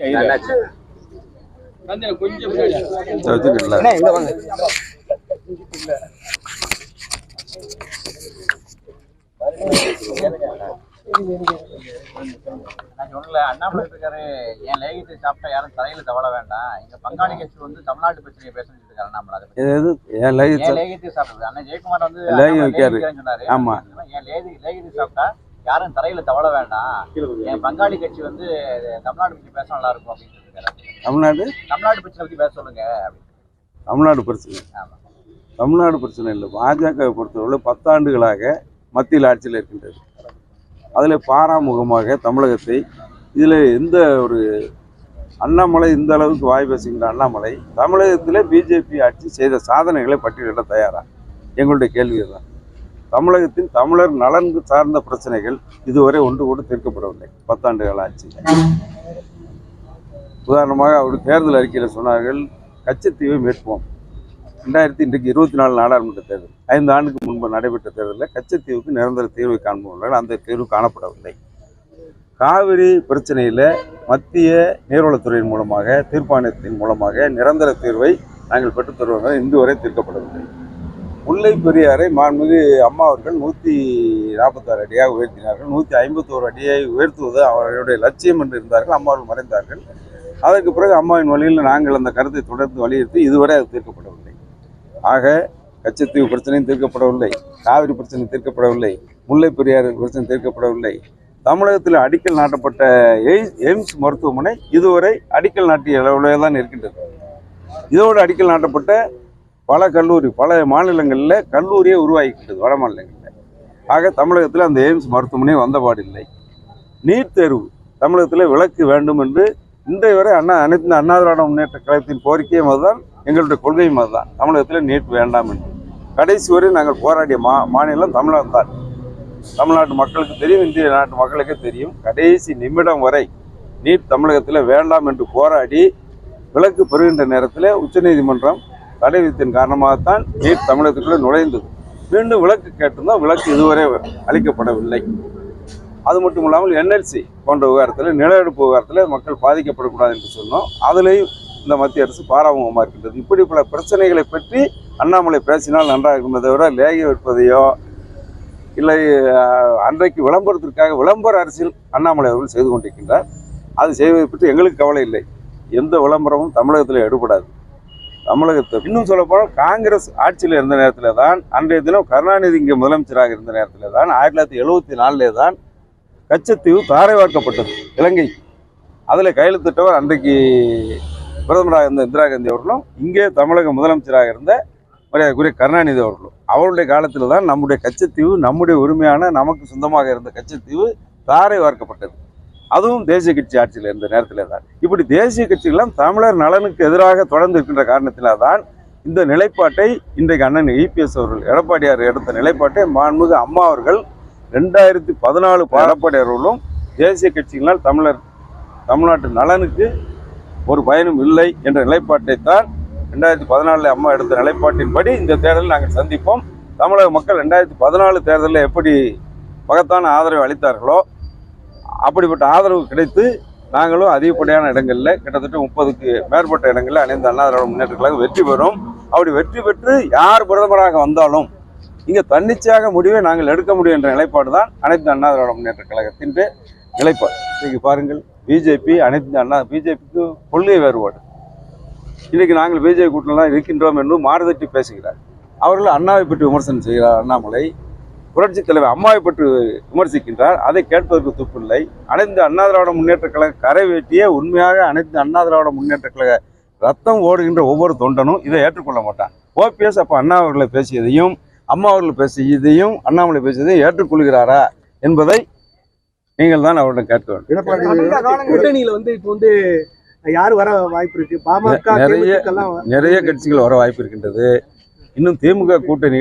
அண்ணாமலை இருக்காரு, என் லேகியத்தை சாப்பிட்டா யாரும் தலையில தவள வேண்டாம். எங்க பங்காளி கட்சி வந்து தமிழ்நாட்டு பிரச்சனையை பேசிட்டு இருக்காரு அண்ணாமலை. லேகியத்தை சாப்பிடுறது அண்ணன் ஜெயக்குமார் வந்து சொன்னாரு. ஆமா, என் லேகியத்தை சாப்பிட்டா யாரும் தலையில தவள வேண்டாம். என் பங்காளி கட்சி வந்து தமிழ்நாடு பத்தி பேச நல்லா இருக்கும் அப்படின்னு இருக்காரு. தமிழ்நாடு பிரச்சனை பத்தி பேச சொல்லுங்க. தமிழ்நாடு பிரச்சனை தமிழ்நாடு பிரச்சனை இல்லை. பாஜகவை பொறுத்தவரை 10 ஆண்டுகளாக மத்தியில் ஆட்சியில் இருக்கின்றது. அதில் பாராமுகமாக தமிழகத்தை இதில் எந்த ஒரு அண்ணாமலை இந்த அளவுக்கு வாய் பேசுகின்ற அண்ணாமலை தமிழகத்தில் பிஜேபி ஆட்சி செய்த சாதனைகளை பட்டியலிட தயாரா? எங்களுடைய கேள்வி தான். தமிழகத்தின் தமிழர் நலன் சார்ந்த பிரச்சனைகள் இதுவரை ஒன்று கூட தீர்க்கப்படவில்லை 10 ஆண்டுகள் ஆட்சி. உதாரணமாக அவர் தேர்தல் அறிக்கையில் சொன்னார்கள், கச்சத்தீவை மீட்போம். இன்றைக்கு 24 நாடாளுமன்ற தேர்தல், 5 ஆண்டுக்கு முன்பு நடைபெற்ற தேர்தலில் கச்சத்தீவுக்கு நிரந்தர தீர்வை காண்பவர்கள் அந்த தீர்வு காணப்படவில்லை. காவிரி பிரச்சனையில் மத்திய நீர்வளத்துறையின் மூலமாக தீர்ப்பாயத்தின் மூலமாக நிரந்தர தீர்வை நாங்கள் பெற்றுத் தருவதாக இன்று வரை தீர்க்கப்படவில்லை. முல்லை பெரியாரை மாண்புமிகு அம்மா அவர்கள் 146 அடியாக உயர்த்தினார்கள். 151 அடியை உயர்த்துவது அவர்களுடைய லட்சியம் என்று இருந்தார்கள். அம்மா அவர்கள் மறைந்தார்கள். அதற்கு பிறகு அம்மாவின் வழியில் நாங்கள் அந்த கருத்தை தொடர்ந்து வலியுறுத்தி இதுவரை அது தீர்க்கப்படவில்லை. ஆக கச்சத்தீவு பிரச்சனையும் தீர்க்கப்படவில்லை, காவிரி பிரச்சனை தீர்க்கப்படவில்லை, முல்லை பெரியாறு பிரச்சனை தீர்க்கப்படவில்லை. தமிழகத்தில் அடிக்கல் நாட்டப்பட்ட எய்ம்ஸ் மருத்துவமனை இதுவரை அடிக்கல் நாட்டிய அளவில் தான் இருக்கின்றது. இதோடு அடிக்கல் நாட்டப்பட்ட பல கல்லூரி பல மாநிலங்களில் கல்லூரியே உருவாகிக்கின்றது, வட மாநிலங்களில். ஆக தமிழகத்தில் அந்த எய்ம்ஸ் மருத்துவமனை வந்தபாடில்லை. நீட் தேர்வு தமிழகத்தில் விலக்கு வேண்டும் என்று இன்றைய வரை அனைத்து அண்ணா திராவிட முன்னேற்ற கழகத்தின் கோரிக்கையும் அதுதான், எங்களுடைய கொள்கையும் அதுதான். தமிழகத்தில் நீட் வேண்டாம் என்று கடைசி வரை நாங்கள் போராடிய மாநிலம் தமிழகம் தான். தமிழ்நாட்டு மக்களுக்கு தெரியும், இந்திய நாட்டு மக்களுக்கே தெரியும். கடைசி நிமிடம் வரை நீட் தமிழகத்தில் வேண்டாம் என்று போராடி விலக்கு பெறுகின்ற நேரத்தில் உச்சநீதிமன்றம் தடை விதித்தின் காரணமாகத்தான் நீட் தமிழகத்துக்குள்ளே நுழைந்தது. மீண்டும் விலக்கு கேட்டிருந்தோம், விலக்கு இதுவரை அளிக்கப்படவில்லை. அது மட்டும் இல்லாமல் என்எல்சி போன்ற விவகாரத்தில், நிலநடுப்பு விவகாரத்தில் மக்கள் பாதிக்கப்படக்கூடாது என்று சொன்னோம். அதிலையும் இந்த மத்திய அரசு பாராமுகமாக இருக்கின்றது. இப்படி பல பிரச்சனைகளை பற்றி அண்ணாமலை பேசினால் நன்றாக இருந்ததை தவிர லேகியம் விற்பதையோ இல்லை அன்றைக்கு விளம்பரத்திற்காக விளம்பர அரசியல் அண்ணாமலை அவர்கள் செய்து கொண்டிருக்கின்றார். அது செய்வதை பற்றி எங்களுக்கு கவலை இல்லை. எந்த விளம்பரமும் தமிழகத்தில் எடுபடாது. தமிழகத்தை இன்னும் சொல்லப்போனால் காங்கிரஸ் ஆட்சியில் இருந்த நேரத்தில் தான், அன்றைய தினம் கருணாநிதி இங்கே முதலமைச்சராக இருந்த நேரத்தில் தான் 1974 தான் கச்சத்தீவு தாரை வார்க்கப்பட்டது இலங்கை. அதில் கையெழுத்திட்டவர் அன்றைக்கு பிரதமராக இருந்த இந்திரா காந்தி அவர்களும் இங்கே தமிழக முதலமைச்சராக இருந்த மரியாதைக்குரிய கருணாநிதி அவர்களும். அவருடைய காலத்தில் தான் நம்முடைய கச்சத்தீவு, நம்முடைய உரிமையான நமக்கு சொந்தமாக இருந்த கச்சத்தீவு தாரை வார்க்கப்பட்டது. அதுவும் தேசிய கட்சி ஆட்சியில் இருந்த நேரத்தில் தான். இப்படி தேசிய கட்சிகளும் தமிழர் நலனுக்கு எதிராக தொடர்ந்து இருக்கின்ற காரணத்தினால் தான் இந்த நிலைப்பாட்டை இன்றைக்கு அண்ணன் இபிஎஸ் அவர்கள் எடப்பாடியார் எடுத்த நிலைப்பாட்டை மாண்புமிகு அம்மா அவர்கள் 2014 எடப்பாடியார் அவர்களும் தேசிய கட்சிகளால் தமிழ்நாட்டு நலனுக்கு ஒரு பயனும் இல்லை என்ற நிலைப்பாட்டை தான் 2014 அம்மா எடுத்த நிலைப்பாட்டின்படி இந்த தேர்தலில் நாங்கள் சந்திப்போம். தமிழக மக்கள் 2014 தேர்தலில் எப்படி மகத்தான ஆதரவு அளித்தார்களோ அப்படிப்பட்ட ஆதரவு கிடைத்து நாங்களும் அதிகப்படியான இடங்களில் கிட்டத்தட்ட 30க்கு மேற்பட்ட இடங்களில் அனைத்து அண்ணா திராவிட முன்னேற்ற கழகம் வெற்றி பெறும். அப்படி வெற்றி பெற்று யார் பிரதமராக வந்தாலும் இங்கே தன்னிச்சையாக முடிவை நாங்கள் எடுக்க முடியும் என்ற நிலைப்பாடு தான் அனைத்து அண்ணா திராவிட முன்னேற்ற கழகத்தின் நிலைப்பாடு. இன்றைக்கு பாருங்கள், பிஜேபிக்கு கொள்கை வேறுபாடு. இன்றைக்கு நாங்கள் பிஜேபி கூட்டணியில் தான் இருக்கின்றோம் என்று மாறுதட்டி பேசுகிறார். அவர்கள் அண்ணாவை பற்றி விமர்சனம் செய்கிறார். அண்ணாமலை புரட்சித் தலைவர் அம்மாவை பற்றி விமர்சிக்கின்றார். அதை கேட்பதற்கு துப்பில்லை. அனைத்து அண்ணா திராவிட முன்னேற்ற கழக கரை வேட்டியே உண்மையாக அனைத்து அண்ணா திராவிட முன்னேற்ற கழக ரத்தம் ஓடுகின்ற ஒவ்வொரு தொண்டனும் இதை ஏற்றுக்கொள்ள மாட்டான். ஓபிஎஸ் அப்போ அண்ணா அவர்களை பேசியதையும் அம்மா அவர்கள் பேசியதையும் அண்ணாமலை பேசியதையும் ஏற்றுக்கொள்கிறாரா என்பதை நீங்கள் தான் அவரிடம் கேட்க வேண்டும். கூட்டணியில் வந்து இப்போ வந்து யார் வர வாய்ப்பு இருக்கு? பாமக நிறைய கட்சிகள் வர வாய்ப்பு இருக்கின்றது. இன்னும் திமுக கூட்டணி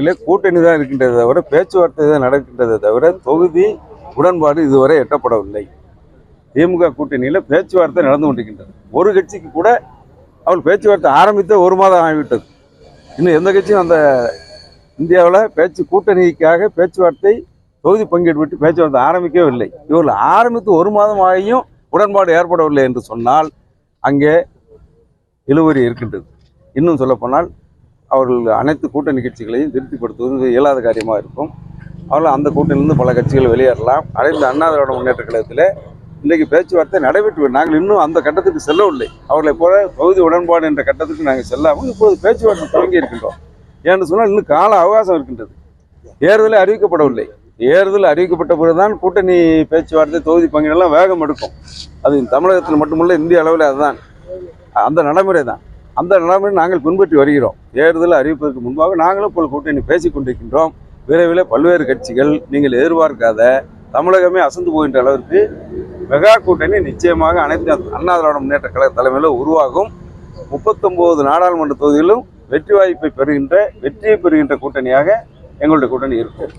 தான் இருக்கின்றதை தவிர பேச்சுவார்த்தை தான் நடக்கின்றதை தவிர தொகுதி உடன்பாடு இதுவரை எட்டப்படவில்லை. திமுக கூட்டணியில் பேச்சுவார்த்தை நடந்து கொண்டிருக்கின்றது. ஒரு கட்சிக்கு கூட அவள் பேச்சுவார்த்தை ஆரம்பித்த 1 மாதம் ஆகிவிட்டது. இன்னும் எந்த கட்சியும் அந்த இந்தியாவில் கூட்டணிக்காக பேச்சுவார்த்தை தொகுதி பங்கீடு விட்டு பேச்சுவார்த்தை ஆரம்பிக்கவே இல்லை. இவர்கள் ஆரம்பித்து 1 மாதம் ஆகியும் உடன்பாடு ஏற்படவில்லை என்று சொன்னால் அங்கே இழுவறி இருக்கின்றது. இன்னும் சொல்லப்போனால் அவர்கள் அனைத்து கூட்டணி கட்சிகளையும் திருப்திப்படுத்துவது இயலாத காரியமாக இருக்கும். அவர்கள் அந்த கூட்டணியிலிருந்து பல கட்சிகள் வெளியேறலாம். அனைத்து அண்ணா திராவிட முன்னேற்ற கழகத்தில் இன்றைக்கு பேச்சுவார்த்தை நடைபெற்று நாங்கள் இன்னும் அந்த கட்டத்துக்கு செல்லவில்லை. அவர்களை போல பகுதி உடன்பாடு என்ற கட்டத்துக்கு நாங்கள் செல்லாமல் இப்போது பேச்சுவார்த்தை துவங்கி இருக்கின்றோம். ஏன்னு சொன்னால் இன்னும் கால அவகாசம் இருக்கின்றது. தேர்தலே அறிவிக்கப்படவில்லை. தேர்தல் அறிவிக்கப்பட்ட பிறகுதான் கூட்டணி பேச்சுவார்த்தை தொகுதி பங்கீடெல்லாம் வேகம் எடுக்கும். அது தமிழகத்தில் மட்டுமல்ல, இந்திய அளவில் அதுதான் அந்த நடைமுறை தான். அந்த நடைமுறை நாங்கள் பின்பற்றி வருகிறோம். தேர்தல் அறிவிப்பதற்கு முன்பாக நாங்களும் இப்போ கூட்டணி பேசிக் கொண்டிருக்கின்றோம். விரைவில் பல்வேறு கட்சிகள் நீங்கள் எதிர்பார்க்காத தமிழகமே அசந்து போகின்ற அளவிற்கு மெகா கூட்டணி நிச்சயமாக அனைத்து அண்ணா திராவிட முன்னேற்ற கழக தலைமையில் உருவாகும். 39 நாடாளுமன்ற தொகுதியிலும் வெற்றியை பெறுகின்ற கூட்டணியாக எங்களுடைய கூட்டணி இருக்கும்.